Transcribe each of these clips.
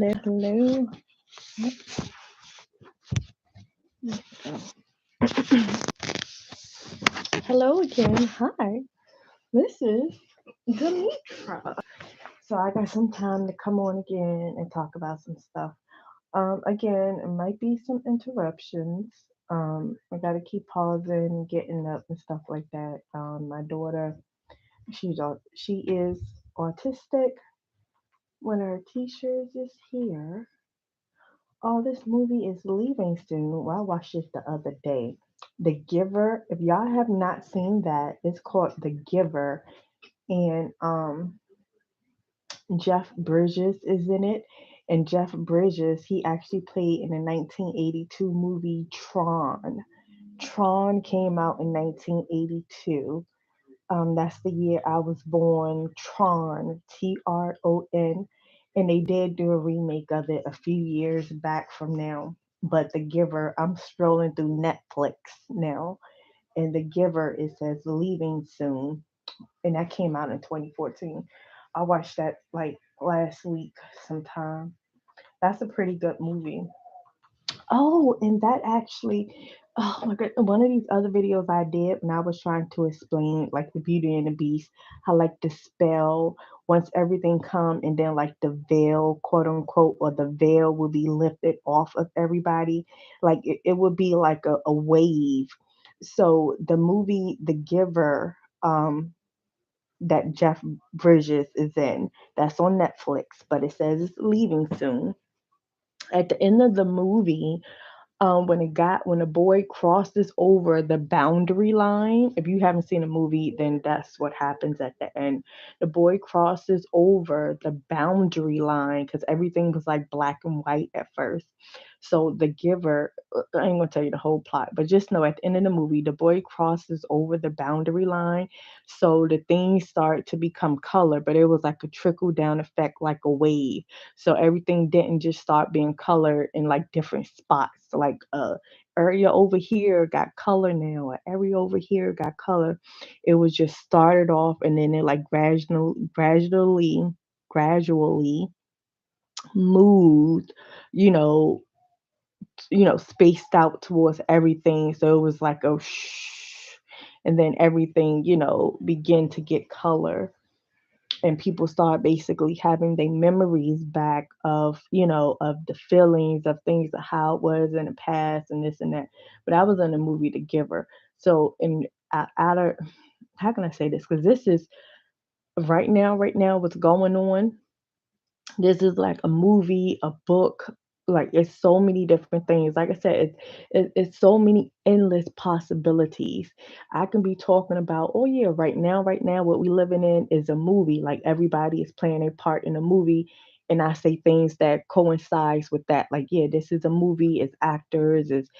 hello. Hello again. Hi. This is Demetra. So I got some time to come on again and talk about some stuff. Again, it might be some interruptions. I gotta keep pausing, getting up and stuff like that. My daughter, she is autistic. One of her teachers is here. Oh, this movie is leaving soon. Well, I watched it the other day. The Giver. If y'all have not seen that, it's called The Giver, and Jeff Bridges is in it. And Jeff Bridges, he actually played in the 1982 movie Tron. Tron came out in 1982. That's the year I was born. Tron, Tron, and they did do a remake of it a few years back from now. But The Giver, I'm scrolling through Netflix now, and The Giver, it says leaving soon, and that came out in 2014. I watched that like last week sometime. That's a pretty good movie. Oh, and that actually, oh my god, one of these other videos I did when I was trying to explain like the Beauty and the Beast, how like the spell, once everything come and then like the veil, quote unquote, or the veil will be lifted off of everybody. Like it would be like a wave. So the movie The Giver, that Jeff Bridges is in, that's on Netflix, but it says it's leaving soon. At the end of the movie, when a boy crosses over the boundary line, if you haven't seen a movie, then that's what happens at the end. The boy crosses over the boundary line because everything was like black and white at first. So the giver, I ain't gonna tell you the whole plot, but just know at the end of the movie, the boy crosses over the boundary line. So the things start to become color, but it was like a trickle down effect, like a wave. So everything didn't just start being colored in like different spots. Like area over here got color now, or area over here got color. It was just started off and then it like gradually moved, you know, spaced out towards everything. So it was like a shh, and then everything, began to get color, and people start basically having their memories back of the feelings of things, of how it was in the past and this and that. But I was in the movie The Giver. So in out of how can I say this, because this is right now what's going on. This is like a movie, a book, like it's so many different things. Like I said, it's so many endless possibilities. I can be talking about, oh yeah, right now, what we living in is a movie. Like everybody is playing a part in a movie. And I say things that coincides with that. Like, yeah, this is a movie, it's actors, it's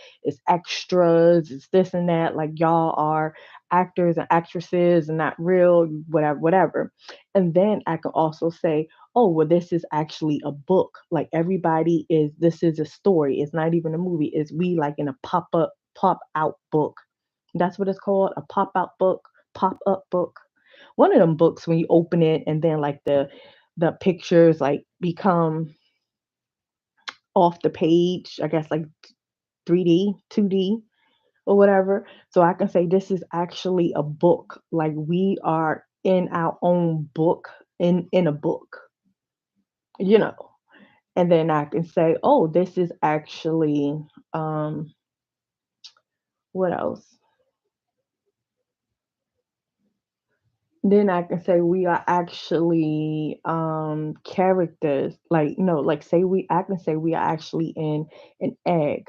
extras, it's this and that. Like y'all are actors and actresses and not real, whatever. And then I can also say, oh well, this is actually a book. Like everybody is, this is a story, it's not even a movie, it's we like in a pop out book. That's what it's called, a pop up book. One of them books when you open it and then like the pictures like become off the page, I guess, like 3D 2D or whatever. So I can say this is actually a book, like we are in our own book, in a book, you know. And then I can say, oh, this is actually, um, what else? Then I can say we are actually characters. Like, no, like say I can say we are actually in an egg.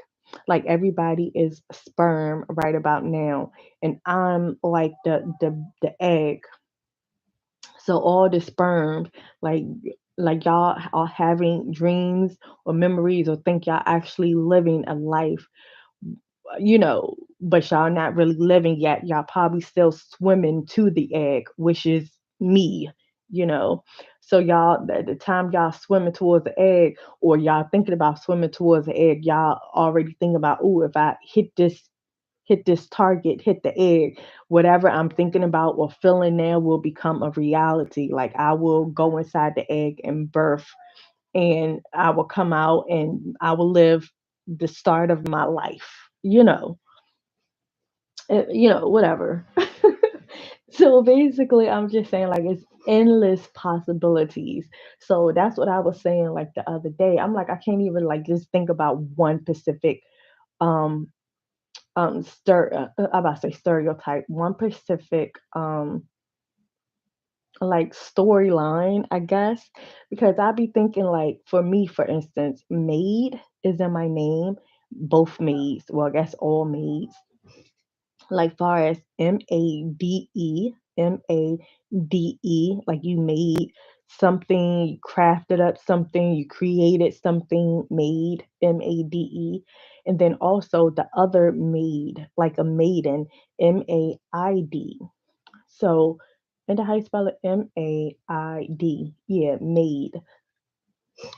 Like everybody is sperm right about now. And I'm like the egg. So all the sperm, like y'all are having dreams or memories or think y'all actually living a life, but y'all not really living yet. Y'all probably still swimming to the egg, which is me, you know. So y'all, at the time y'all swimming towards the egg, or y'all thinking about swimming towards the egg, y'all already thinking about, oh, if I hit this target, hit the egg, whatever I'm thinking about or feeling now will become a reality. Like I will go inside the egg and birth and I will come out and I will live the start of my life, you know, whatever. So basically, I'm just saying, like, it's endless possibilities. So that's what I was saying, like, the other day. I'm like, I can't even, like, just think about one specific, um, I'm about to say stereotype, one specific, like, storyline, I guess, because I be thinking, like, for me, for instance, maid is in my name, both maids. Well, I guess all maids, like far as Made, like you made something, you crafted up something, you created something, made, and then also the other maid, like a maiden, Maid. So, and how you spell it? Maid. Yeah, maid.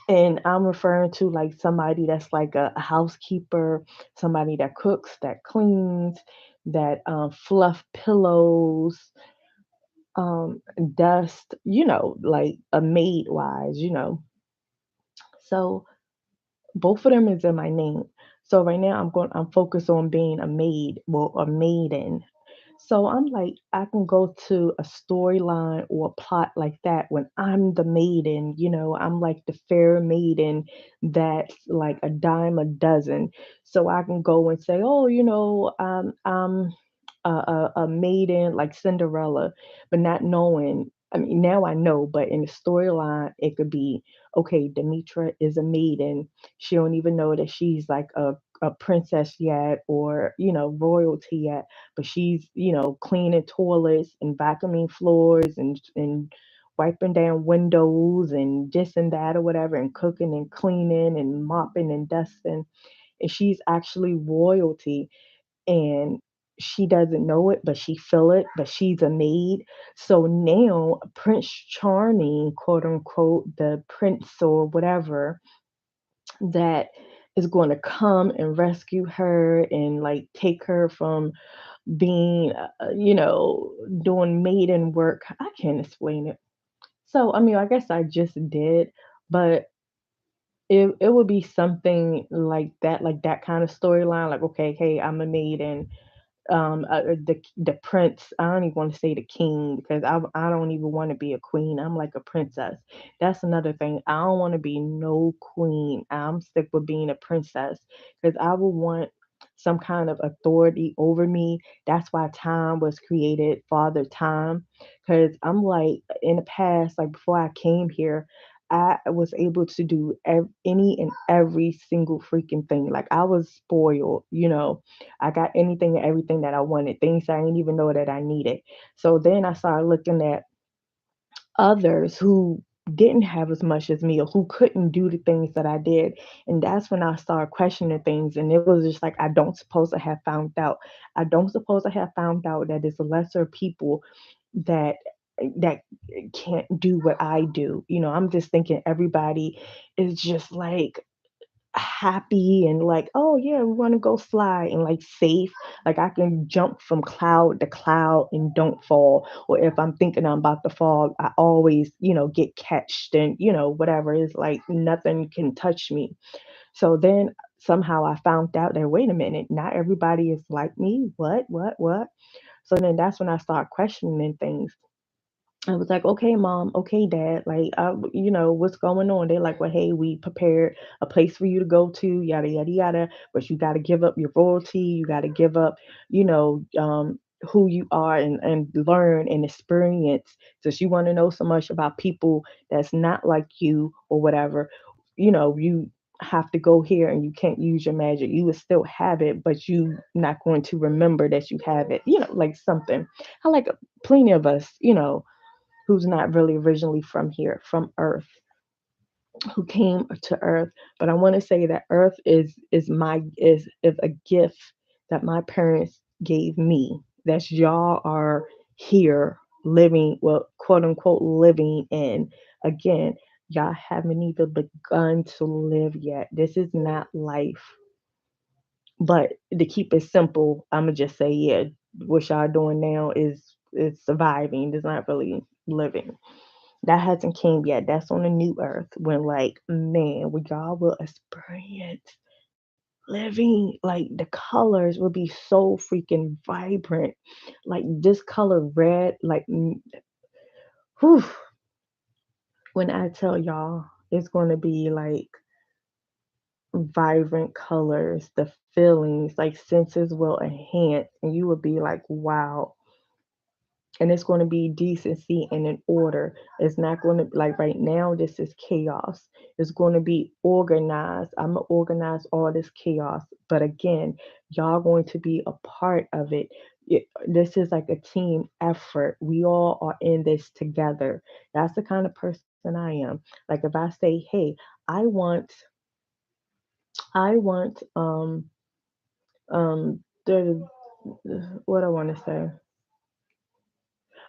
And I'm referring to like somebody that's like a housekeeper, somebody that cooks, that cleans, that fluff pillows, dust, like a maid wise, So both of them is in my name. So right now I'm focused on being a maid, well, a maiden. So I'm like, I can go to a storyline or a plot like that when I'm the maiden, I'm like the fair maiden that's like a dime a dozen. So I can go and say, oh, I'm a maiden like Cinderella, but not knowing. I mean, now I know, but in the storyline, it could be, okay, Demetra is a maiden. She don't even know that she's like a princess yet, or royalty yet, but she's cleaning toilets and vacuuming floors and wiping down windows and this and that or whatever, and cooking and cleaning and mopping and dusting, and she's actually royalty, and she doesn't know it, but she feel it, but she's a maid. So now Prince Charming, quote unquote, the prince or whatever, that is going to come and rescue her and like take her from being, doing maiden work. I can't explain it. So, I mean, I guess I just did, but it would be something like that kind of storyline. Like, okay, hey, I'm a maiden, the prince. I don't even want to say the king because I don't even want to be a queen. I'm like a princess. That's another thing. I don't want to be no queen. I'm sick with being a princess because I would want some kind of authority over me. That's why time was created, Father Time. Because I'm like, in the past, like before I came here, I was able to do any and every single freaking thing. Like I was spoiled. I got anything and everything that I wanted, things I didn't even know that I needed. So then I started looking at others who didn't have as much as me or who couldn't do the things that I did. And that's when I started questioning things. And it was just like, I don't suppose I have found out. I don't suppose I have found out that it's lesser people that that can't do what I do. I'm just thinking everybody is just like happy and like, oh yeah, we want to go fly and like safe. Like I can jump from cloud to cloud and don't fall. Or if I'm thinking I'm about to fall, I always, get catched and, whatever. It's like nothing can touch me. So then somehow I found out that, wait a minute, not everybody is like me. What? So then that's when I start questioning things. I was like, okay, mom, okay, dad, like, what's going on? They're like, well, hey, we prepared a place for you to go to, yada, yada, yada, but you got to give up your royalty. You got to give up, who you are and learn and experience. Since you want to know so much about people that's not like you or whatever, you have to go here and you can't use your magic. You will still have it, but you not going to remember that you have it, like something. I like plenty of us, who's not really originally from here, from Earth, who came to Earth. But I want to say that Earth is a gift that my parents gave me. That's y'all are here living, well, quote unquote, living in. Again, y'all haven't even begun to live yet. This is not life. But to keep it simple, I'ma just say, yeah, what y'all doing now is surviving. It's not really living. That hasn't came yet. That's on the new earth when like man, we y'all will experience living like the colors will be so freaking vibrant. Like this color red, like whew, when I tell y'all it's gonna be like vibrant colors, the feelings, like senses will enhance and you will be like, wow, and it's going to be decency and in order. It's not going to like right now. This is chaos. It's going to be organized. I'm gonna organize all this chaos, but again, y'all going to be a part of it. This is like a team effort. We all are in this together. That's the kind of person I am. Like if I say, "Hey, I want, I want, the what I want to say."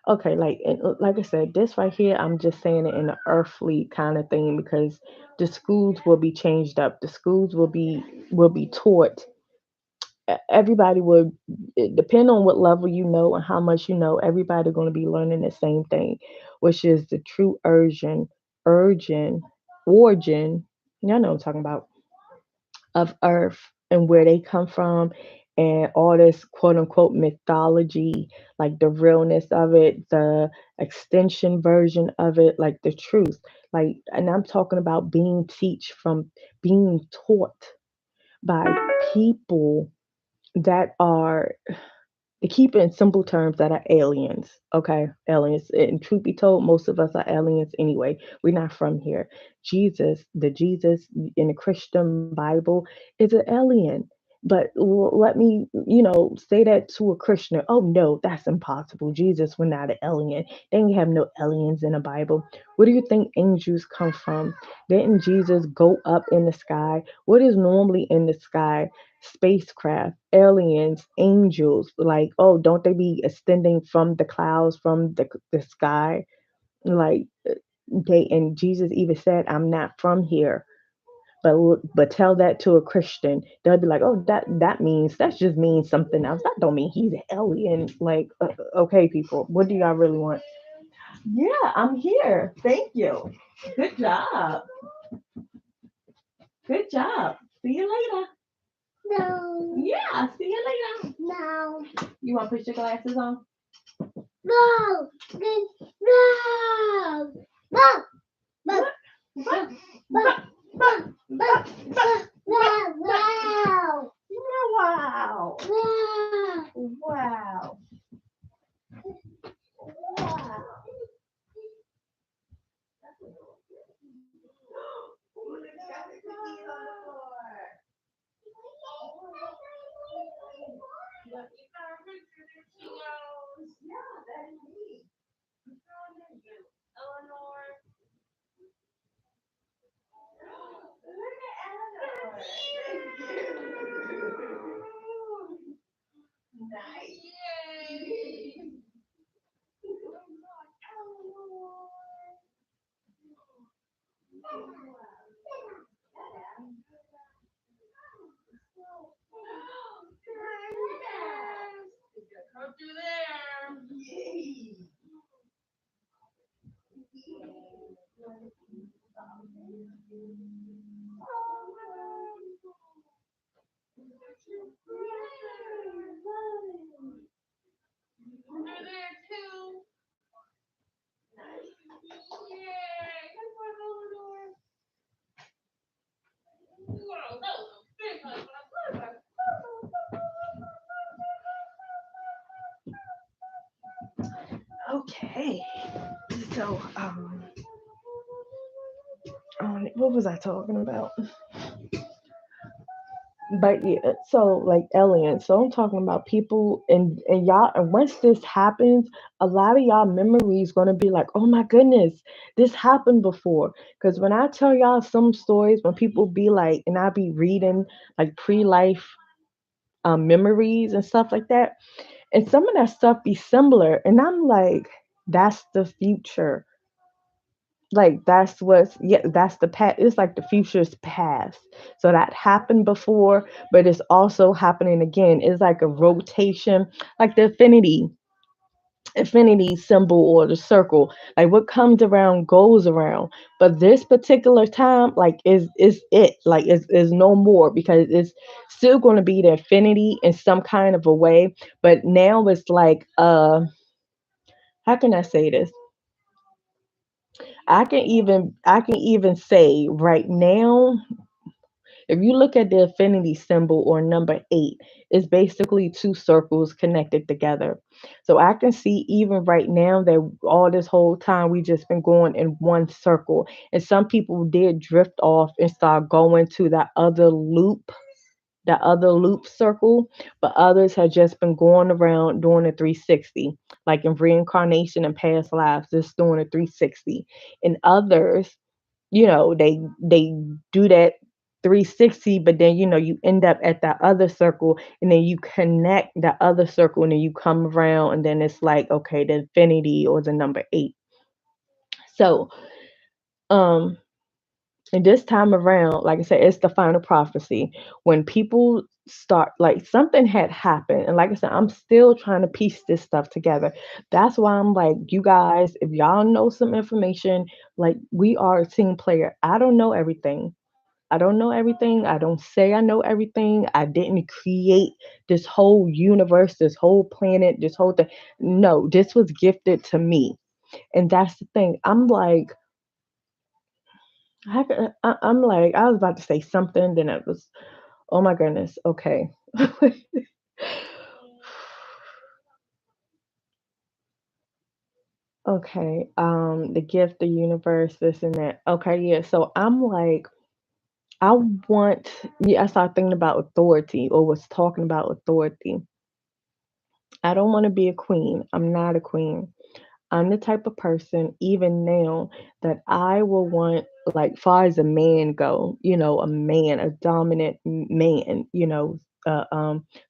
Okay, like I said, this right here, I'm just saying it in an earthly kind of thing because the schools will be changed up. The schools will be taught. Everybody will it depend on what level you know and how much you know. Everybody going to be learning the same thing, which is the true urging, origin. Y'all know what I'm talking about of Earth and where they come from and all this quote unquote mythology, like the realness of it, the extension version of it, like the truth. Like, and I'm talking about being taught by people that are to keep it in simple terms that are aliens. Okay, aliens. And truth be told, most of us are aliens anyway. We're not from here. The Jesus in the Christian Bible, is an alien. But let me, say that to a Christian. Oh no, that's impossible. Jesus was not an alien. They ain't have no aliens in the Bible. Where do you think angels come from? Didn't Jesus go up in the sky? What is normally in the sky? Spacecraft, aliens, angels, like, oh, don't they be ascending from the clouds, from the sky? Like and Jesus even said, I'm not from here. But tell that to a Christian, they'll be like, oh, that just means something else. That don't mean he's an alien. Like, okay, people, what do y'all really want? Yeah, I'm here. Thank you. Good job. Good job. See you later. No. Yeah, see you later. No. You want to put your glasses on? No. No. No. No. Wow. Wow. Wow. Wow. Okay. So, what was I talking about? But yeah, so like aliens. So I'm talking about people and y'all. And once this happens, a lot of y'all memories gonna be like, oh my goodness, this happened before. Because when I tell y'all some stories, when people be like, and I be reading like pre-life memories and stuff like that, and some of that stuff be similar, and I'm like, that's the future. Like that's the past. It's like the future's past. So that happened before, but it's also happening again. It's like a rotation, like the infinity infinity symbol or the circle. Like what comes around goes around. But this particular time, like is it. Like is no more because it's still gonna be the infinity in some kind of a way. But now it's like how can I say this? I can even say right now, if you look at the infinity symbol or number eight, it's basically two circles connected together. So I can see even right now that all this whole time we just been going in one circle. And some people did drift off and start going to that other loop circle, but others have just been going around doing a 360, like in reincarnation and past lives, just doing a 360. And others, they do that 360, but then you end up at that other circle, and then you connect that other circle, and then you come around, and then it's like, okay, the infinity or the number eight. So um and this time around, like I said, it's the final prophecy. When people start, like something had happened, and like I said, I'm still trying to piece this stuff together. That's why I'm like, you guys, if y'all know some information, like we are a team player. I don't know everything. I don't know everything. I don't say I know everything. I didn't create this whole universe, this whole planet, this whole thing. No, this was gifted to me. And that's the thing. I'm like, I'm like, I was about to say something, then it was, oh my goodness, okay. Okay, the gift, the universe, this and that. Okay, yeah. So I'm like, I want, yeah, I started thinking about authority or was talking about authority. I don't want to be a queen. I'm not a queen. I'm the type of person, even now, that I will want, like, far as a man go, a man, a dominant man,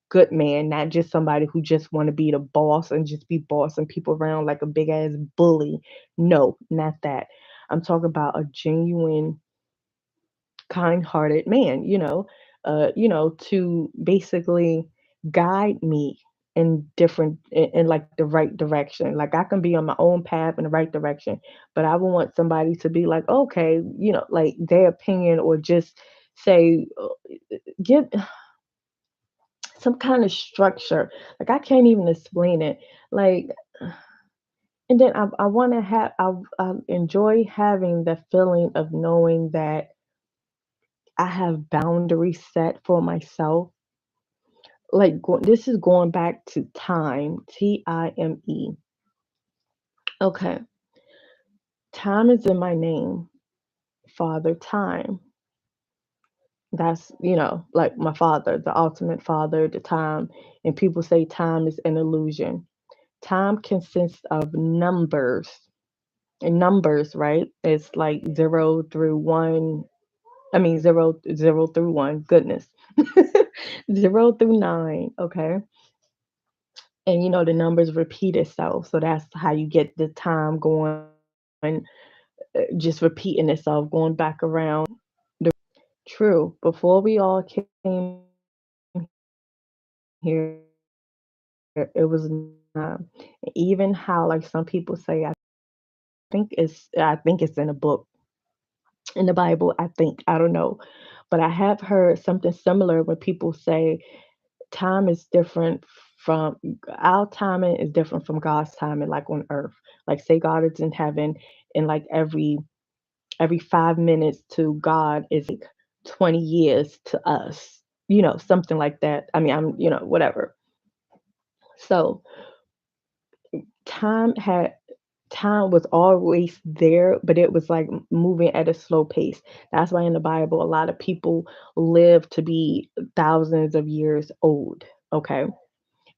good man, not just somebody who just want to be the boss and just be bossing people around like a big ass bully. No, not that. I'm talking about a genuine kind-hearted man, to basically guide me in like the right direction. Like I can be on my own path in the right direction, but I would want somebody to be like, okay, like their opinion or just say, give some kind of structure. Like I can't even explain it. Like, and then I want to have, I enjoy having the feeling of knowing that I have boundaries set for myself. Like this is going back to time, Time. Okay, time is in my name, Father Time. That's, like my father, the ultimate father, the time. And people say time is an illusion. Time consists of numbers. And numbers, right? It's like zero through one. I mean, zero through one. Goodness. Zero through nine. Okay. And the numbers repeat itself, so that's how you get the time going, just repeating itself, going back around true. Before we all came here, it was nine. Even how, like, some people say, I think I think it's in a book, in the Bible, I think, I don't know. But I have heard something similar when people say time is different from our timing is different from God's timing, like on earth. Like say God is in heaven, and like every 5 minutes to God is like 20 years to us. Something like that. I mean, I'm, whatever. So time had time was always there, but it was like moving at a slow pace. That's why in the Bible, a lot of people live to be thousands of years old. Okay.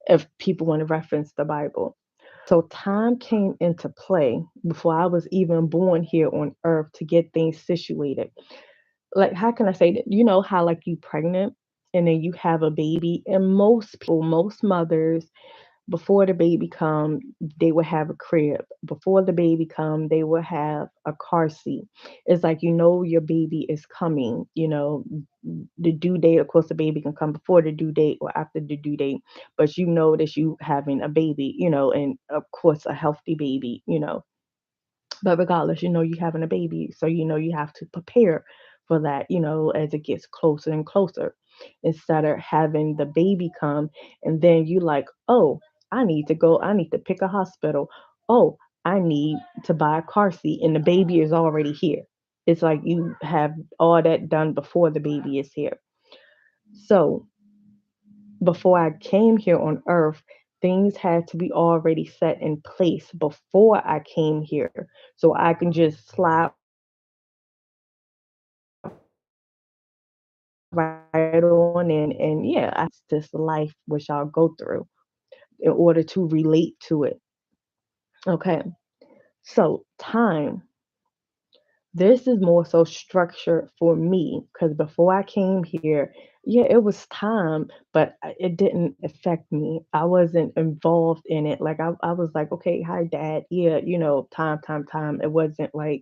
If people want to reference the Bible. So time came into play before I was even born here on earth to get things situated. Like, how can I say that? You know how, like, you pregnant and then you have a baby, and most people, most mothers, Before the baby come, they would have a crib. Before the baby come, they would have a car seat. It's like you know your baby is coming. The due date. Of course, the baby can come before the due date or after the due date, but you know that you having a baby. And of course a healthy baby. But regardless, you having a baby, so you have to prepare for that, as it gets closer and closer. Instead of having the baby come and then you like, oh, I need to pick a hospital. Oh, I need to buy a car seat and the baby is already here. It's like you have all that done before the baby is here. So before I came here on earth, things had to be already set in place before I came here. So I can just slide right on in and yeah, I can just this life which I'll go through in order to relate to it. Okay. So time. This is more so structured for me because before I came here, yeah, it was time, but it didn't affect me. I wasn't involved in it. Like I was like, okay, hi dad. Yeah, time. It wasn't like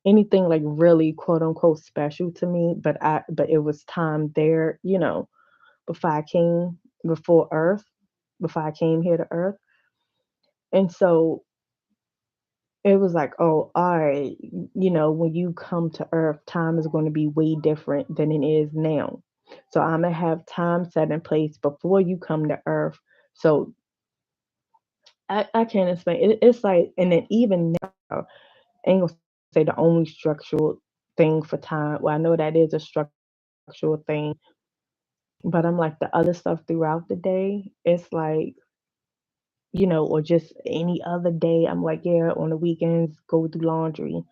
anything like really quote unquote special to me, but it was time there, before I came before Earth, before I came here to Earth. And so it was like, oh, all right, when you come to Earth, time is going to be way different than it is now. So I'm gonna have time set in place before you come to Earth. So I can't explain. It's like, and then even now, I ain't gonna say the only structural thing for time. Well, I know that is a structural thing, but I'm like the other stuff throughout the day. It's like, or just any other day. I'm like, yeah, on the weekends, go do laundry.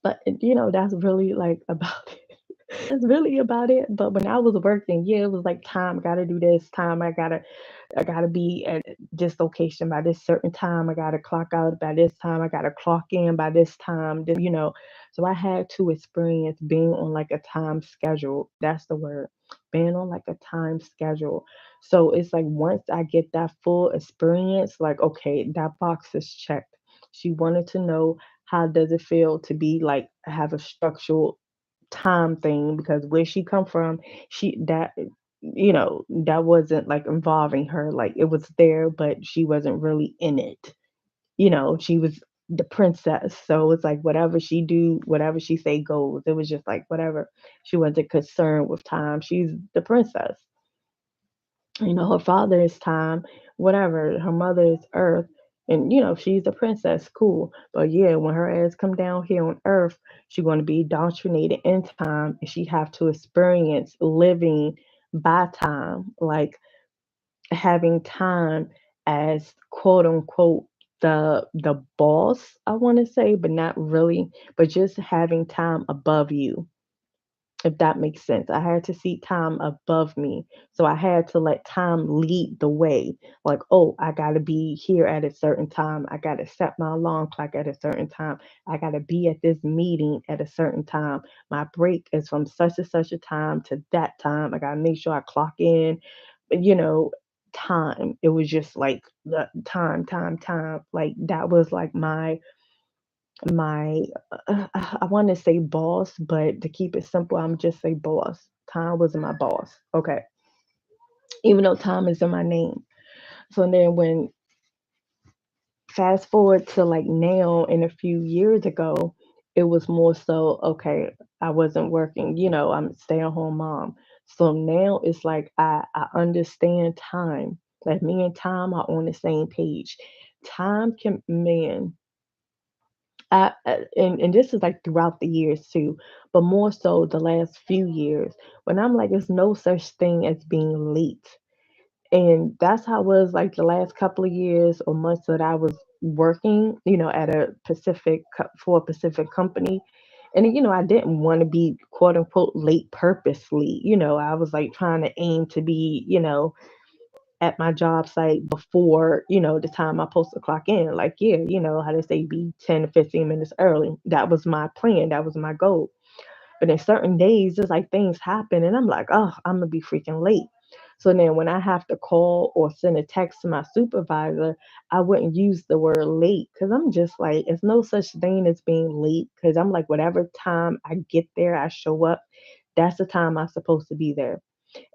But that's really like about it. That's really about it. But when I was working, yeah, it was like time. I gotta do this time. I gotta be at this location by this certain time. I gotta clock out by this time. I gotta clock in by this time. So I had to experience being on like a time schedule. That's the word. Being on like a time schedule. So it's like once I get that full experience, like okay, that box is checked. She wanted to know how does it feel to be like have a structural time thing because where she come from, that wasn't like involving her. Like it was there, but she wasn't really in it. She was the princess. So it's like whatever she do, whatever she say goes. It was just like whatever. She wasn't concerned with time. She's the princess. Her father is time, whatever. Her mother is earth. And she's a princess, cool. But yeah, when her ass come down here on earth, she's gonna be indoctrinated in time and she have to experience living by time, like having time as quote unquote the boss, I wanna say, but not really, but just having time above you, if that makes sense. I had to see time above me. So I had to let time lead the way. Like, oh, I got to be here at a certain time. I got to set my alarm clock at a certain time. I got to be at this meeting at a certain time. My break is from such and such a time to that time. I got to make sure I clock in. You know, time. It was just like the time. Like that was like my I want to say boss, but to keep it simple, I'm just say boss. Time was my boss. Okay. Even though time is in my name. So then when fast forward to like now and a few years ago, it was more so, okay, I wasn't working, I'm a stay-at-home mom. So now it's like I understand time. Like me and time are on the same page. Time can man, and this is like throughout the years too, but more so the last few years when I'm like, there's no such thing as being late. And that's how it was like the last couple of years or months that I was working, at for a Pacific company. And, I didn't want to be quote unquote late purposely. I was like trying to aim to be, at my job site before, the time I'm supposed to clock in. Like, yeah, how they say be 10 to 15 minutes early. That was my plan. That was my goal. But in certain days, just like things happen and I'm like, oh, I'm gonna be freaking late. So then when I have to call or send a text to my supervisor, I wouldn't use the word late because I'm just like, it's no such thing as being late because I'm like, whatever time I get there, I show up, that's the time I'm supposed to be there.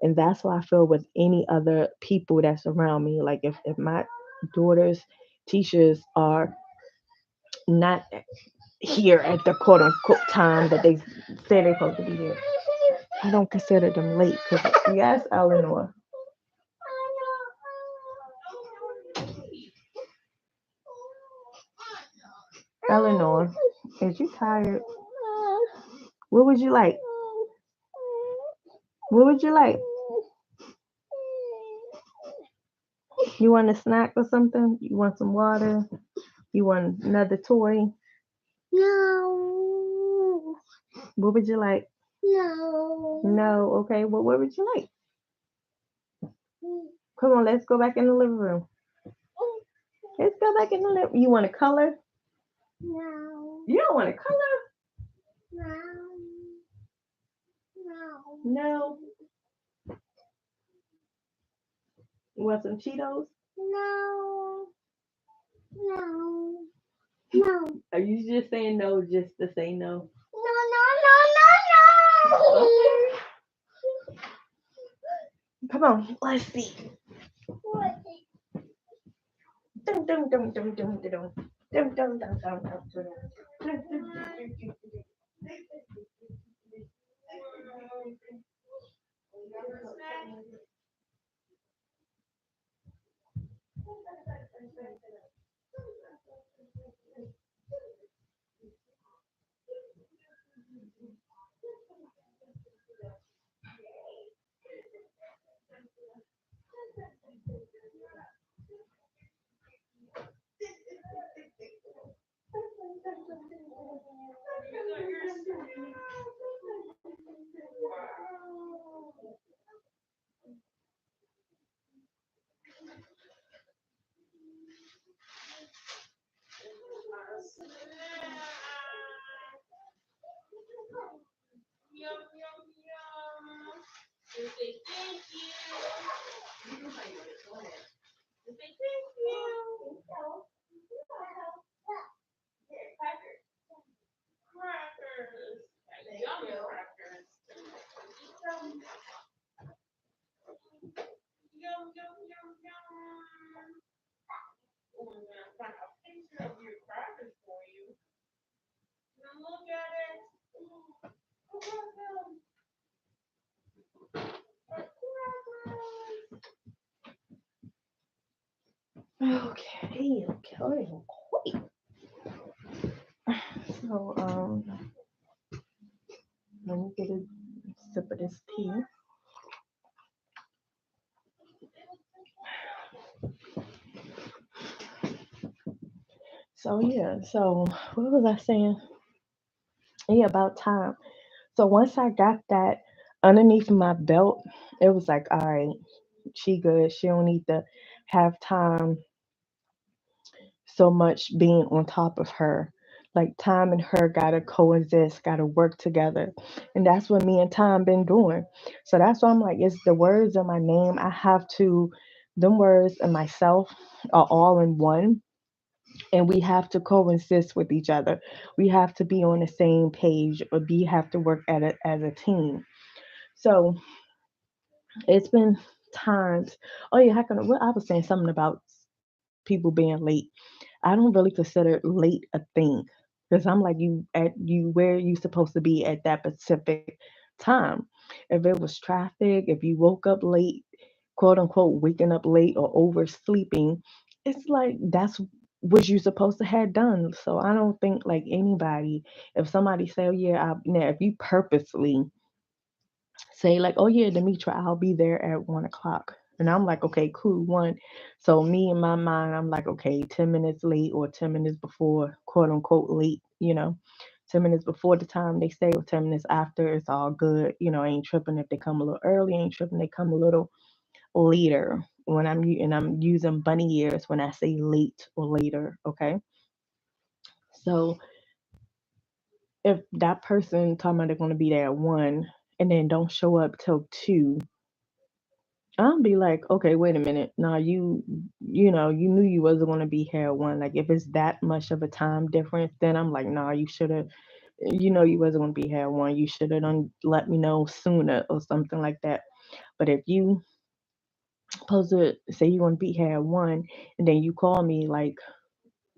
And that's why I feel with any other people that's around me. Like if my daughter's teachers are not here at the quote unquote time that they say they're supposed to be here, I don't consider them late. Because yes, Eleanor, Eleanor, is you tired? What would you like? What would you like? You want a snack or something? You want some water? You want another toy? No. What would you like? No. No. Okay. Well, what would you like? Come on, let's go back in the living room. Let's go back in the living. You want to color? No. You don't want to color? No. No. No. You want some Cheetos? No. No. No. Are you just saying no just to say no? No, no, no, no, no. Okay. Come on, let's see. What? Dum dum dum dum dum dum dum dum dum dum dum dum. Okay, okay, okay. So, let me get a sip of this tea. So yeah, so what was I saying? Yeah, about time. So once I got that underneath my belt, it was like, all right, she good. She don't need to have time so much being on top of her. Like time and her gotta coexist, gotta work together. And that's what me and Time been doing. So that's why I'm like, it's the words in my name. I have to, them words and myself are all in one. And we have to coexist with each other. We have to be on the same page or we have to work at it as a team. So it's been times. Oh yeah, how can what I was saying something about people being late. I don't really consider late a thing because I'm like you where you supposed to be at that specific time. If it was traffic, if you woke up late, quote unquote waking up late or oversleeping, it's like that's what you supposed to have done. So I don't think like anybody, if somebody say, oh yeah, now if you purposely say like, oh yeah, Demetra, I'll be there at 1 o'clock. And I'm like, okay, cool, one. So me in my mind, I'm like, okay, 10 minutes late or 10 minutes before, quote unquote late, 10 minutes before the time they say or 10 minutes after, it's all good. Ain't tripping if they come a little early, ain't tripping they come a little later. When and I'm using bunny ears when I say late or later, okay? So if that person talking about they're gonna be there at 1 and then don't show up till 2, I'll be like, okay, wait a minute. Now you knew you wasn't gonna be here at one. Like if it's that much of a time difference, then I'm like, nah, you should have. You know you wasn't gonna be here at one. You should have done let me know sooner or something like that. But if you supposed to say you want to be here at one, and then you call me like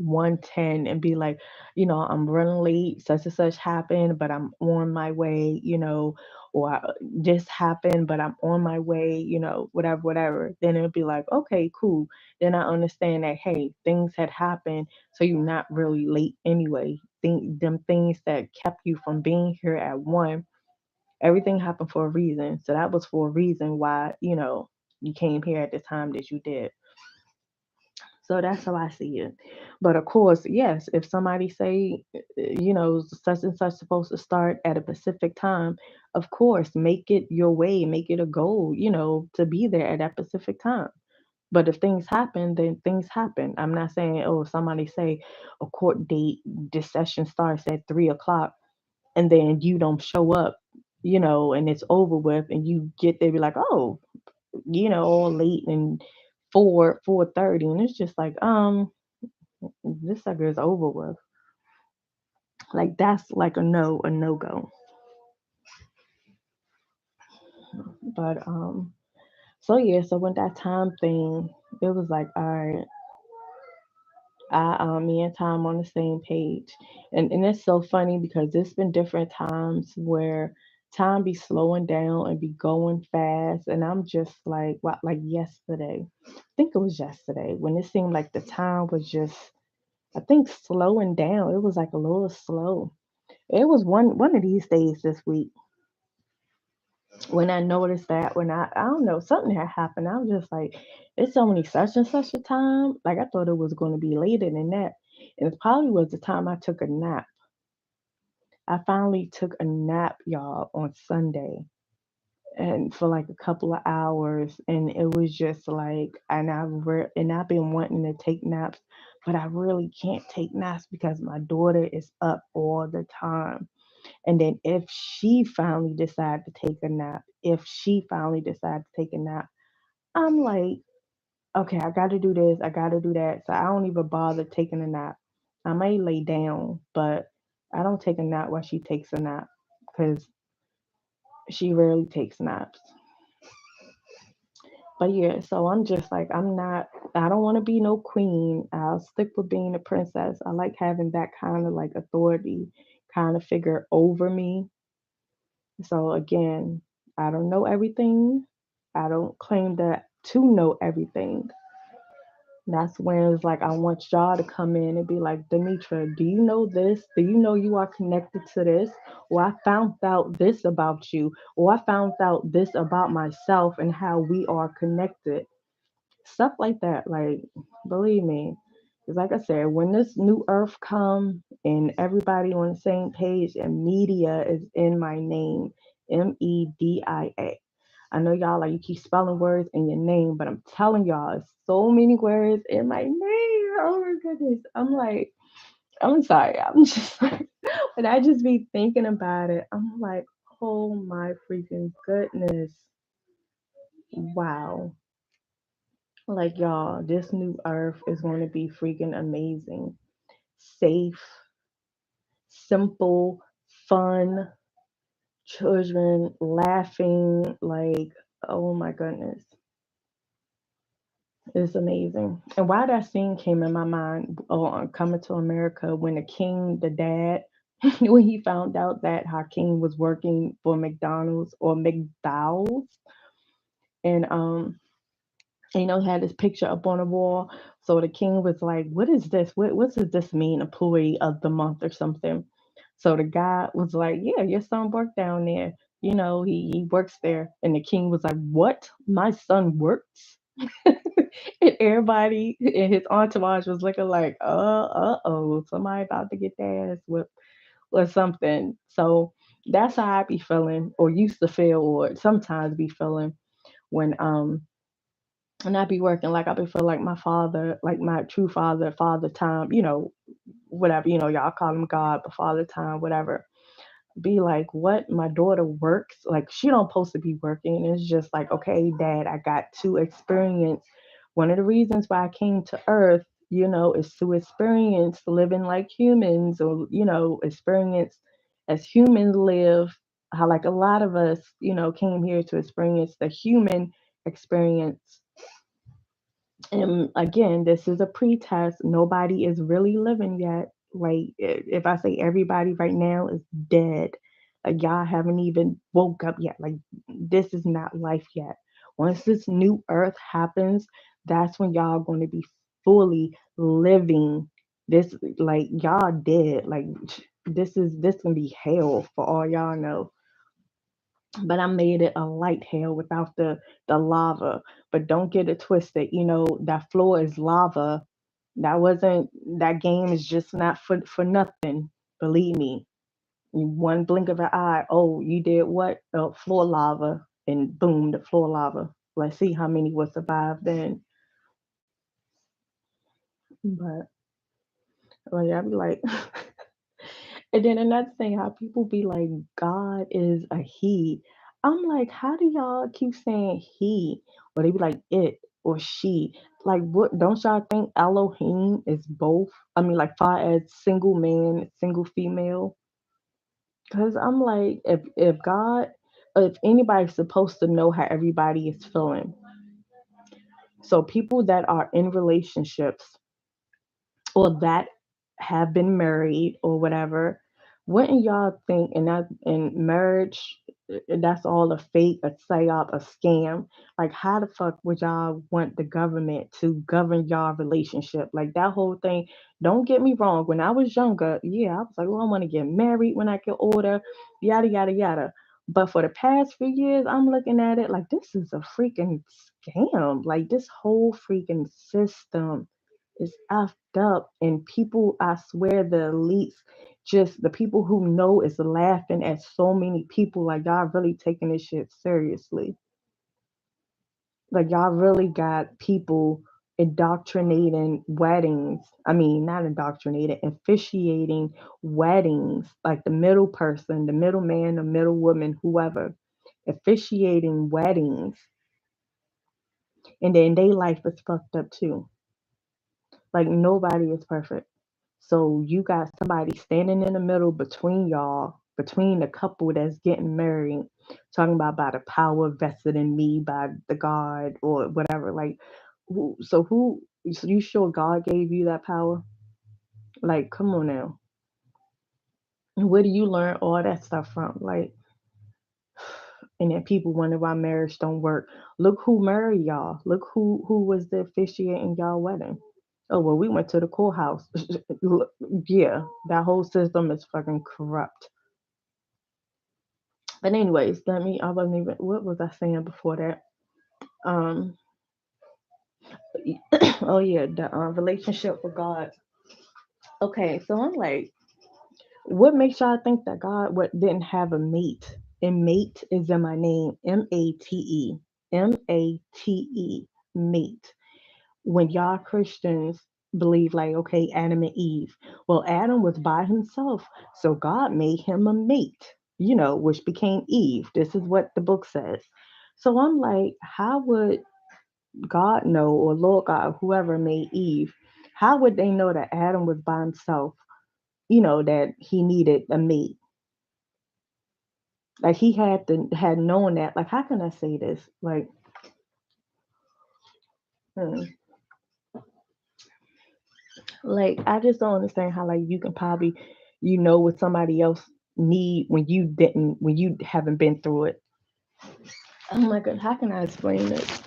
1:10 and be like, I'm running late, such and such happened, but I'm on my way, or this happened, but I'm on my way, whatever, whatever. Then it'll be like, okay, cool. Then I understand that, hey, things had happened, so you're not really late anyway. Them things that kept you from being here at one, everything happened for a reason. So that was for a reason why, you came here at the time that you did. So that's how I see it. But of course, yes, if somebody say, such and such supposed to start at a specific time, of course, make it your way, make it a goal, to be there at that specific time. But if things happen, then things happen. I'm not saying, oh, somebody say a court date, this session starts at 3 o'clock, and then you don't show up, and it's over with, and you get there, be like, oh, all late and 4:30, and it's just like, this sucker is over with. Like that's like a no go. But so yeah, so when that time thing, it was like, all right, me and Tom on the same page, and it's so funny because there's been different times where time be slowing down and be going fast, and I'm just like, what, like yesterday, I think it was yesterday when it seemed like the time was just, I think, slowing down. It was like a little slow. It was one of these days this week when I noticed that, when I don't know, something had happened. I was just like, it's only such and such a time. Like I thought it was going to be later than that. And it probably was the time I took a nap. I finally took a nap, y'all, on Sunday, and for like a couple of hours, and it was just like, and I've been wanting to take naps, but I really can't take naps because my daughter is up all the time. And then if she finally decide to take a nap, if she finally decide to take a nap, I'm like, okay, I got to do this, I got to do that. So I don't even bother taking a nap. I may lay down, but I don't take a nap while she takes a nap because she rarely takes naps. But yeah, so I'm just like, I don't want to be no queen. I'll stick with being a princess. I like having that kind of like authority kind of figure over me. So again, I don't know everything. I don't claim that to know everything. That's when it's like I want y'all to come in and be like, Demetra, do you know this? Do you know you are connected to this? Or I found out this about you, or I found out this about myself and how we are connected. Stuff like that. Like, believe me. Because like I said, when this new earth come and everybody on the same page and media is in my name, Media. I know y'all like you keep spelling words in your name, but I'm telling y'all, it's so many words in my name. Oh my goodness. I'm like, I'm sorry. I'm just like, when I just be thinking about it, I'm like, oh my freaking goodness. Wow. Like y'all, this new earth is going to be freaking amazing. Safe, simple, fun, children laughing, like, oh my goodness. It's amazing. And why that scene came in my mind on Coming to America when the king, the dad, when he found out that Hakeem was working for McDonald's or McDowell's, and had his picture up on the wall. So the king was like, "What is this? What does this mean? Employee of the month or something?" So the guy was like, "Yeah, your son worked down there. He works there." And the king was like, "What? My son works?" And everybody in his entourage was looking like, oh, somebody about to get their ass whipped or something. So that's how I be feeling, or used to feel, or sometimes be feeling when and I be working like I be feel like my father, like my true father time, whatever, y'all call him God, but father time, whatever. be like, what? My daughter works? Like, she don't supposed to be working. It's just like, okay, dad, I got to experience. One of the reasons why I came to Earth, is to experience living like humans, or, experience as humans live. How, like, a lot of us, came here to experience the human experience. And again, this is a pretest. Nobody is really living yet. Like, if I say everybody right now is dead, like, y'all haven't even woke up yet. Like, this is not life yet. Once this new earth happens, that's when y'all going to be fully living. This, like, y'all dead. Like, this gonna be hell for all y'all know. But I made it a light hell without the lava. But don't get it twisted. That floor is lava. That wasn't that game is just not for nothing. Believe me. One blink of an eye. Oh, you did what? Oh, floor lava, and boom, the floor lava. Let's see how many will survive then. But like, I'd be like, and then another thing, how people be like, God is a he. I'm like, how do y'all keep saying he? Or they be like it or she. Like, what? Don't y'all think Elohim is both? I mean, like, far as single man, single female. Because I'm like, if God, if anybody's supposed to know how everybody is feeling, so people that are in relationships or that have been married or whatever, wouldn't y'all think, and that in marriage, that's all a fake, a psyop, a scam? Like, how the fuck would y'all want the government to govern y'all relationship? Like, that whole thing. Don't get me wrong. When I was younger, yeah, I was like, well, I want to get married when I get older, yada yada yada. But for the past few years, I'm looking at it like this is a freaking scam. Like, this whole freaking system is effed up, and people, I swear, the elites, just the people who know, is laughing at so many people. Like, y'all really taking this shit seriously. Like, y'all really got people indoctrinating weddings. I mean, not indoctrinating, officiating weddings. Like, the middle person, the middle man, the middle woman, whoever, officiating weddings, and then their life is fucked up too. Like, nobody is perfect. So you got somebody standing in the middle between y'all, between the couple that's getting married, talking about by the power vested in me by the God or whatever. Like, who? So you sure God gave you that power? Like, come on now. Where do you learn all that stuff from? Like, and then people wonder why marriage don't work. Look who married y'all. Look who was the officiant in y'all wedding. Oh well, we went to the courthouse. Yeah, that whole system is fucking corrupt. But anyways, let me. I wasn't even. What was I saying before that? Um. Oh yeah, the relationship with God. Okay, so I'm like, what makes y'all think that God what didn't have a mate? And mate is in my name. Mate. Mate. Mate. When y'all Christians believe, like, okay, Adam and Eve. Well, Adam was by himself, so God made him a mate, which became Eve. This is what the book says. So I'm like, how would God know, or Lord God, whoever made Eve, how would they know that Adam was by himself, that he needed a mate? Like, he had known that. Like, how can I say this? Like, hmm. Like, I just don't understand how, like, you can probably, what somebody else need when you haven't been through it. Oh my god, how can I explain this?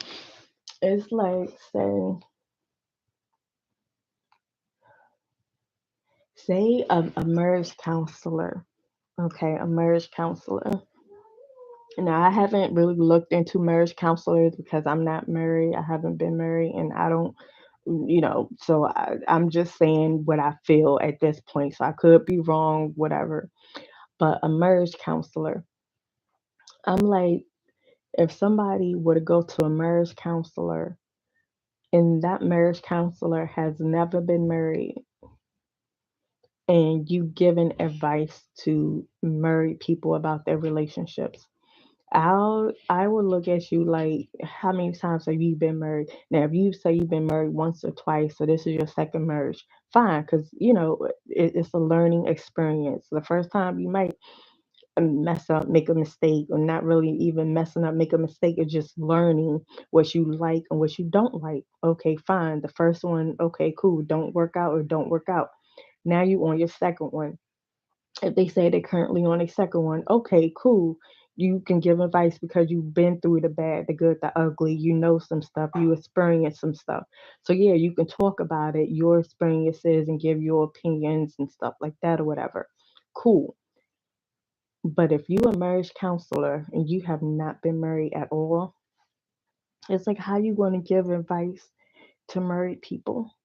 It's like saying, say a marriage counselor. Okay, a marriage counselor. Now, I haven't really looked into marriage counselors because I'm not married. I haven't been married, and I don't, so I'm just saying what I feel at this point. So I could be wrong, whatever. But a marriage counselor, I'm like, if somebody were to go to a marriage counselor and that marriage counselor has never been married, and you giving advice to married people about their relationships. I will look at you like, how many times have you been married? Now, if you say you've been married once or twice, so this is your second marriage, fine, because it's a learning experience. The first time you might mess up, make a mistake, or not really even messing up, make a mistake, or just learning what you like and what you don't like. Okay, fine. The first one, okay, cool, don't work out or don't work out. Now you on your second one. If they say they're currently on a second one, okay, cool. You can give advice because you've been through the bad, the good, the ugly. You know some stuff. You experience some stuff. So yeah, you can talk about it, your experiences, and give your opinions and stuff like that or whatever. Cool. But if you a marriage counselor and you have not been married at all, it's like, how you going to give advice to married people?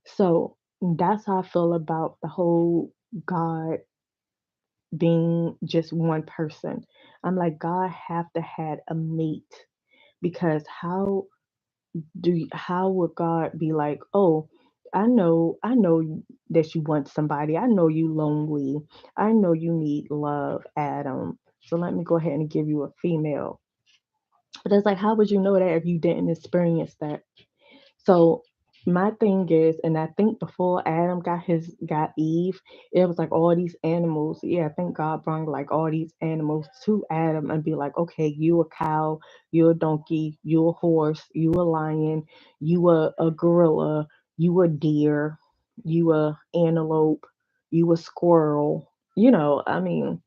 So that's how I feel about the whole God being just one person. I'm like, God have to had a mate, because how would God be like, oh, I know that you want somebody. I know you lonely. I know you need love, Adam. So let me go ahead and give you a female. But it's like, how would you know that if you didn't experience that? So my thing is, and I think before Adam got Eve, it was like all these animals. Yeah, I think God brought like all these animals to Adam and be like, okay, you a cow, you a donkey, you a horse, you a lion, you a gorilla, you a deer, you a antelope, you a squirrel. I mean,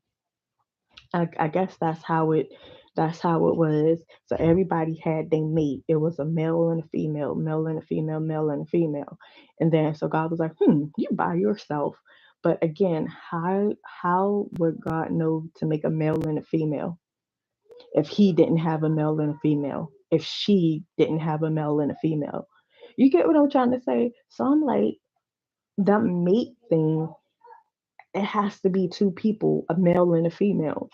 I guess that's how it was. So everybody had their mate. It was a male and a female, male and a female, male and a female. And then so God was like, you by yourself. But again, how would God know to make a male and a female if he didn't have a male and a female? If she didn't have a male and a female? You get what I'm trying to say? So I'm like, that mate thing, it has to be two people, a male and a female.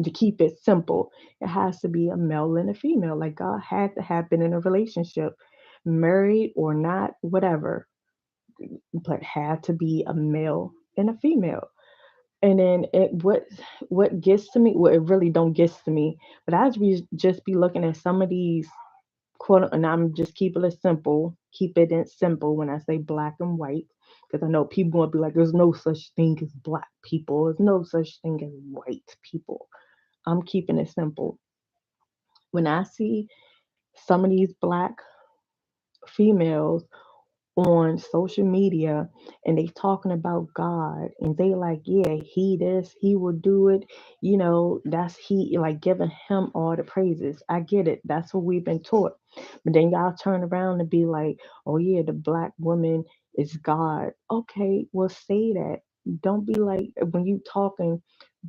To keep it simple, it has to be a male and a female. Like God had to have been in a relationship, married or not, whatever, but had to be a male and a female. And then what gets to me, well, it really don't gets to me, but just be looking at some of these quote, and I'm just keeping it simple, keep it in simple when I say black and white, because I know people gonna be like, there's no such thing as black people, there's no such thing as white people. I'm keeping it simple. When I see some of these black females on social media and they talking about God and they like, yeah, he this, he will do it, that's he, like giving him all the praises. I get it. That's what we've been taught. But then y'all turn around and be like, oh yeah, the black woman is God. Okay, well say that. Don't be like, when you talking,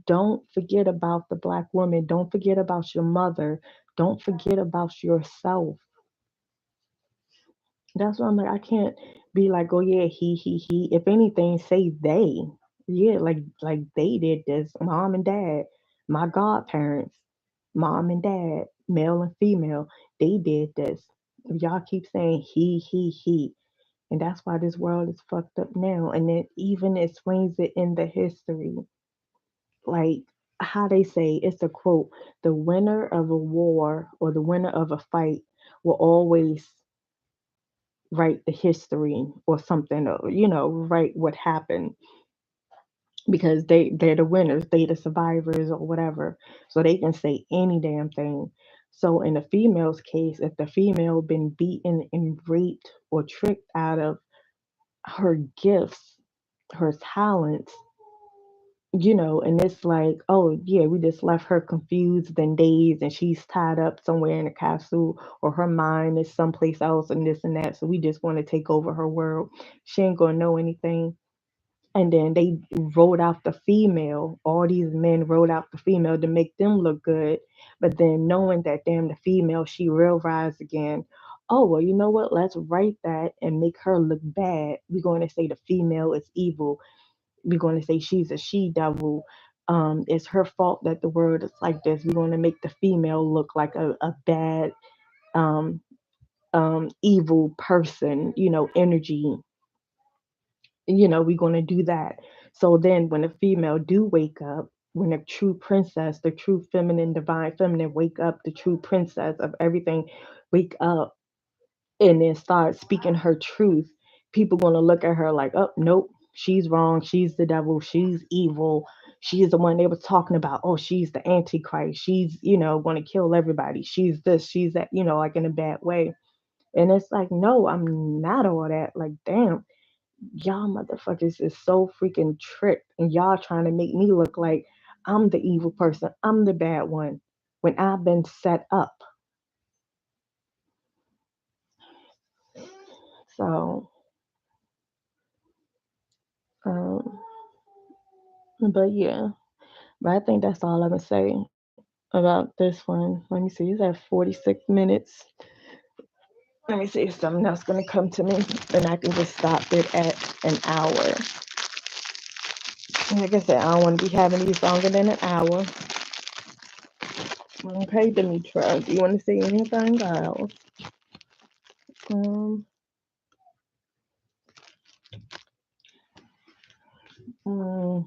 don't forget about the black woman. Don't forget about your mother. Don't forget about yourself. That's why I'm like, I can't be like, oh yeah, he. If anything, say they. Yeah, like they did this. Mom and dad, my godparents, mom and dad, male and female, they did this. Y'all keep saying he. And that's why this world is fucked up now. And it even explains it in the history. Like how they say, it's a quote, the winner of a war or the winner of a fight will always write the history or something, or write what happened, because they're the winners, they the survivors or whatever, so they can say any damn thing. So in the female's case, if the female been beaten and raped or tricked out of her gifts, her talents, and it's like, oh yeah, we just left her confused and dazed, and she's tied up somewhere in a castle, or her mind is someplace else, and this and that. So we just want to take over her world. She ain't gonna know anything. And then they wrote out the female. All these men wrote out the female to make them look good, but then knowing that damn the female, she will rise again. Oh well, you know what? Let's write that and make her look bad. We're going to say the female is evil. We're going to say she's a she devil. It's her fault that the world is like this. We're going to make the female look like a bad, evil person, energy. we're going to do that. So then when a female do wake up, when a true princess, the true feminine, divine feminine wake up, the true princess of everything wake up and then start speaking her truth, people going to look at her like, oh, nope, she's wrong. She's the devil. She's evil. She's the one they was talking about. Oh, she's the antichrist. She's, going to kill everybody. She's this, she's that, like in a bad way. And it's like, no, I'm not all that. Like, damn, y'all motherfuckers is so freaking tricked. And y'all trying to make me look like I'm the evil person. I'm the bad one when I've been set up. So, um, but yeah. But I think that's all I'm gonna say about this one. Let me see, it's at 46 minutes. Let me see if something else gonna come to me, and I can just stop it at an hour. Like I said, I don't want to be having these longer than an hour. Okay, Demetra, do you want to say anything else? Um, mm,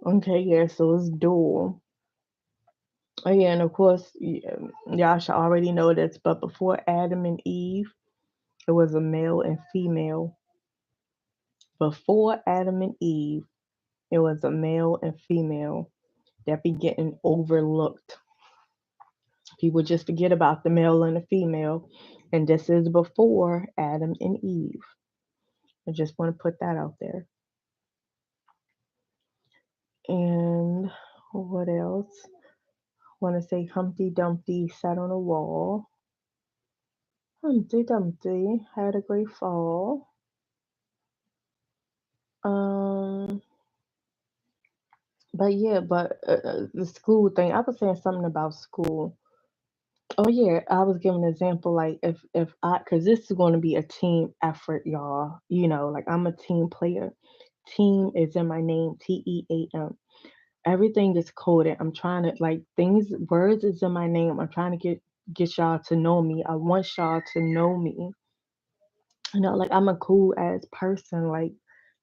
okay, yeah, so it's dual. Oh, yeah, and of course, y'all should already know this, but before Adam and Eve, it was a male and female. Before Adam and Eve, it was a male and female that be getting overlooked. People just forget about the male and the female. And this is before Adam and Eve. I just want to put that out there. And what else? Want to say Humpty Dumpty sat on a wall. Humpty Dumpty had a great fall. Um, but yeah, but the school thing. I was saying something about school. Oh yeah, I was giving an example like if I because this is going to be a team effort, y'all. Like I'm a team player. Team is in my name, TEAM. Everything is coded. I'm trying to like things, words is in my name. I'm trying to get y'all to know me. I want y'all to know me. Like I'm a cool ass person. Like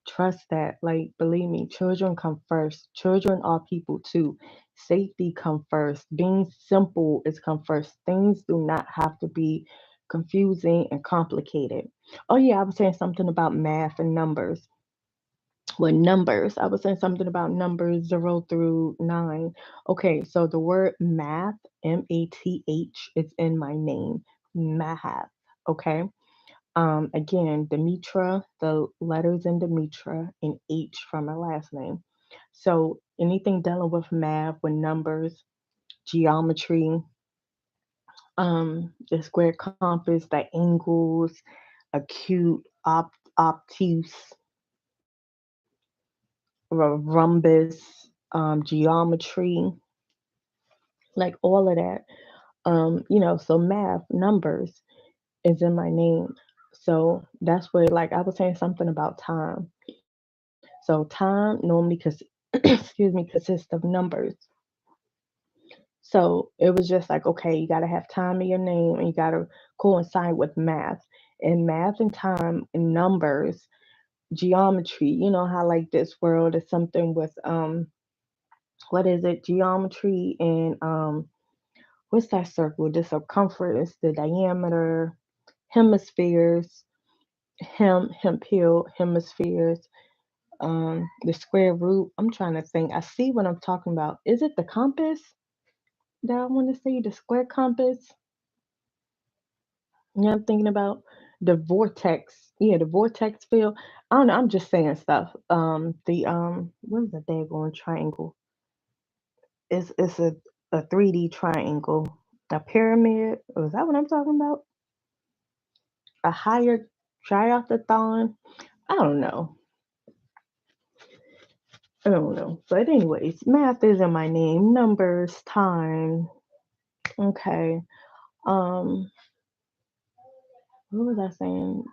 trust that. Like believe me, children come first. Children are people too. Safety come first. Being simple is come first. Things do not have to be confusing and complicated. Oh yeah, I was saying something about math and numbers. With numbers, I was saying something about numbers 0 through 9. Okay, so the word math, MATH, is in my name. Math. Okay. Again, Demetra, the letters in Demetra, and H from my last name. So anything dealing with math, with numbers, geometry, the square compass, the angles, acute, obtuse, rhombus, geometry, like all of that. So math, numbers is in my name. So that's where, like, I was saying something about time. So time normally, excuse me, consists of numbers. So it was just like, okay, you got to have time in your name and you got to coincide with math. And math and time and numbers, geometry, how like this world is something with, what is it? Geometry and, what's that circle? The circumference, the diameter, hemispheres, hemispheres, the square root. I'm trying to think. I see what I'm talking about. Is it the compass that I want to say? The square compass? I'm thinking about the vortex. Yeah, the vortex field. I don't know. I'm just saying stuff. The what is the daggone triangle? It's a 3D triangle. A pyramid. Oh, is that what I'm talking about? A higher triathlon? I don't know. I don't know. But anyways, math is in my name. Numbers, time. Okay. Um, what was I saying?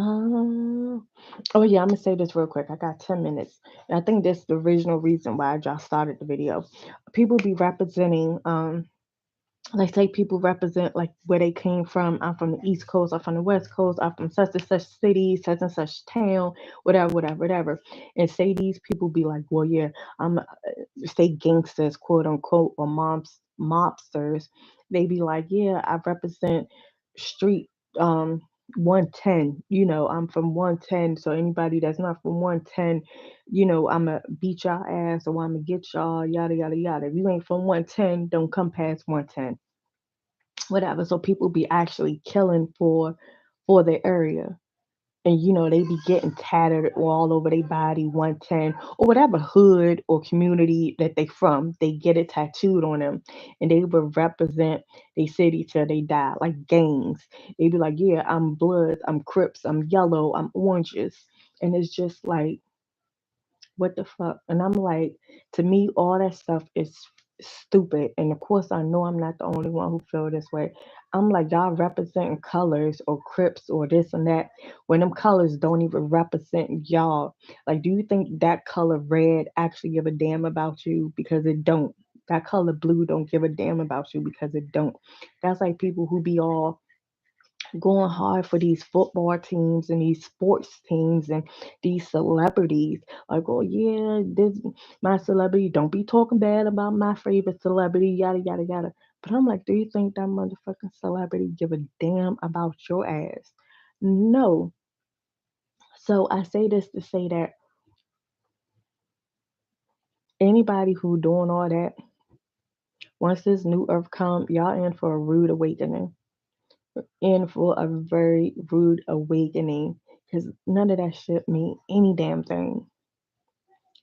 Um, oh yeah, I'm gonna say this real quick. I got 10 minutes. And I think that's the original reason why I just started the video. People be representing like say people represent like where they came from. I'm from the East Coast, I'm from the West Coast, I'm from such and such city, such and such town, whatever, whatever, whatever. And say these people be like, well, yeah, I'm say gangsters, quote unquote, or mobsters. They be like, yeah, I represent street 110. I'm from 110. So anybody that's not from 110, I'ma beat y'all ass or I'ma get y'all, yada yada yada. If you ain't from 110, don't come past 110, whatever. So people be actually killing for their area. And they be getting tattered all over their body, 110, or whatever hood or community that they from, they get it tattooed on them. And they will represent their city till they die, like gangs. They be like, yeah, I'm Bloods, I'm Crips, I'm Yellow, I'm Oranges. And it's just like, what the fuck? And I'm like, to me, all that stuff is stupid. And of course, I know I'm not the only one who feel this way. I'm like, y'all representing colors or Crips or this and that when them colors don't even represent y'all. Like, do you think that color red actually give a damn about you? Because it don't. That color blue don't give a damn about you because it don't. That's like people who be all going hard for these football teams and these sports teams and these celebrities. Like, oh yeah, this my celebrity. Don't be talking bad about my favorite celebrity, yada yada yada. But I'm like, do you think that motherfucking celebrity give a damn about your ass? No. So I say this to say that anybody who doing all that, once this new earth come, y'all in for a rude awakening. In for a very rude awakening because none of that shit mean any damn thing.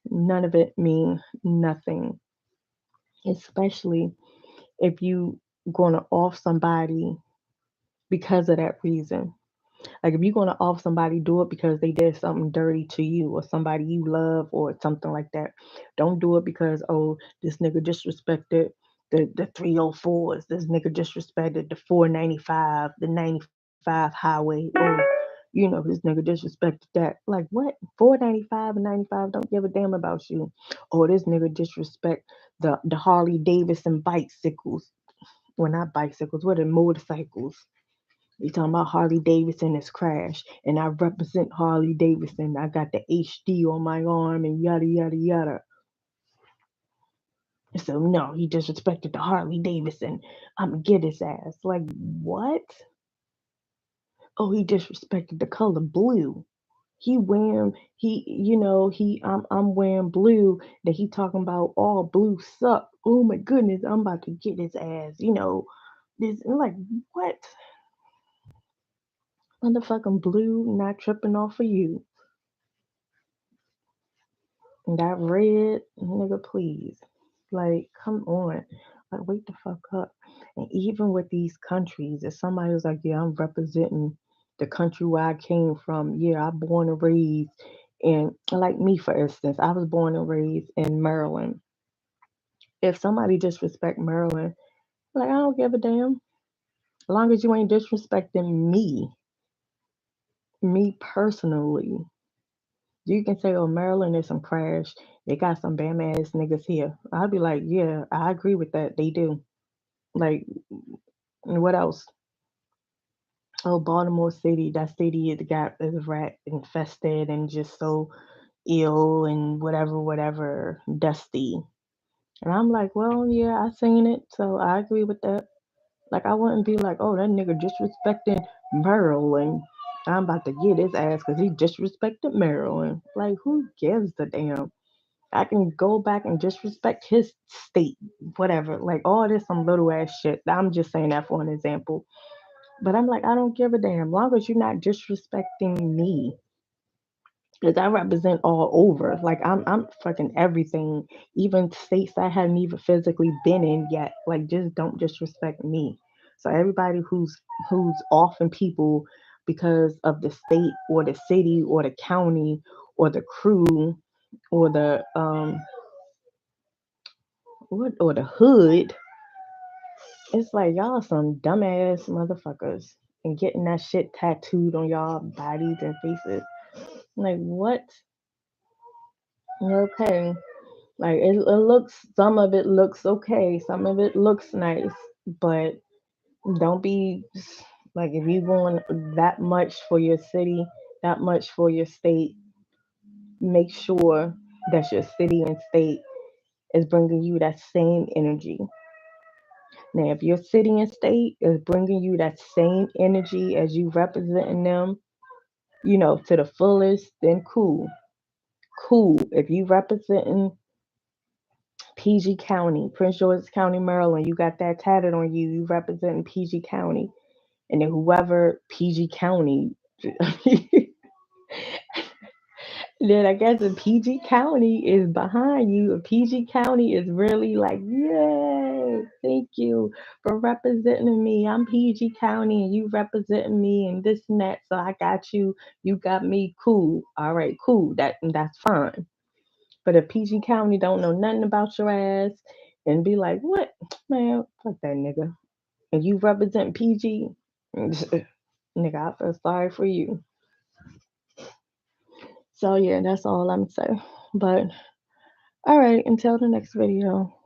None of it mean nothing, especially if you gonna off somebody because of that reason. Like if you're gonna off somebody, do it because they did something dirty to you or somebody you love or something like that. Don't do it because this nigga disrespected the 304s. This nigga disrespected the 495, the 95 highway. This nigga disrespected that. Like what? 495 and 95 don't give a damn about you. Or this nigga disrespect the Harley Davidson bicycles. Well, not bicycles. What are motorcycles? You talking about Harley Davidson is crash, and I represent Harley Davidson. I got the HD on my arm and yada yada yada. So no, he disrespected the Harley Davidson. I'ma get his ass. Like what? Oh, he disrespected the color blue. I'm wearing blue. That he talking about all blue suck. Oh my goodness, I'm about to get his ass. This like what? Motherfucking blue not tripping off of you. That red, nigga, please. Like, come on. Like, wake the fuck up. And even with these countries, if somebody was like, yeah, I'm representing the country where I came from. Yeah, I born and raised in, like me, for instance, I was born and raised in Maryland. If somebody disrespect Maryland, like, I don't give a damn. As long as you ain't disrespecting me personally. You can say, oh, Maryland is some crash. They got some bam ass niggas here. I'd be like, yeah, I agree with that. They do. Like, what else? Oh, Baltimore City. That city is rat infested and just so ill and whatever, whatever, dusty. And I'm like, well, yeah, I seen it, so I agree with that. Like, I wouldn't be like, oh, that nigga disrespecting Maryland. I'm about to get his ass because he disrespected Maryland. Like, who gives a damn? I can go back and disrespect his state, whatever. Like all this some little ass shit. I'm just saying that for an example. But I'm like, I don't give a damn. Long as you're not disrespecting me. Because I represent all over. Like I'm fucking everything. Even states I haven't even physically been in yet. Like just don't disrespect me. So everybody who's offing people because of the state or the city or the county or the crew or the what or the hood. It's like y'all some dumbass motherfuckers. and getting that shit tattooed on y'all bodies and faces. Like, what? Okay. Like, it looks, some of it looks okay, some of it looks nice, but don't be like, if you want that much for your city, that much for your state, make sure that your city and state is bringing you that same energy. Now, if your city and state is bringing you that same energy as you representing them, to the fullest, then cool. Cool. If you representing PG County, Prince George's County, Maryland, you got that tatted on you, you representing PG County. And then whoever PG County, then I guess if PG County is behind you, if PG County is really like, yay, thank you for representing me. I'm PG County and you representing me and this and that. So I got you. You got me. Cool. All right, cool. That's fine. But if PG County don't know nothing about your ass and be like, what? Man, fuck that nigga. And you represent PG, nigga, I feel sorry for you. So yeah, that's all I'm saying. But all right, until the next video.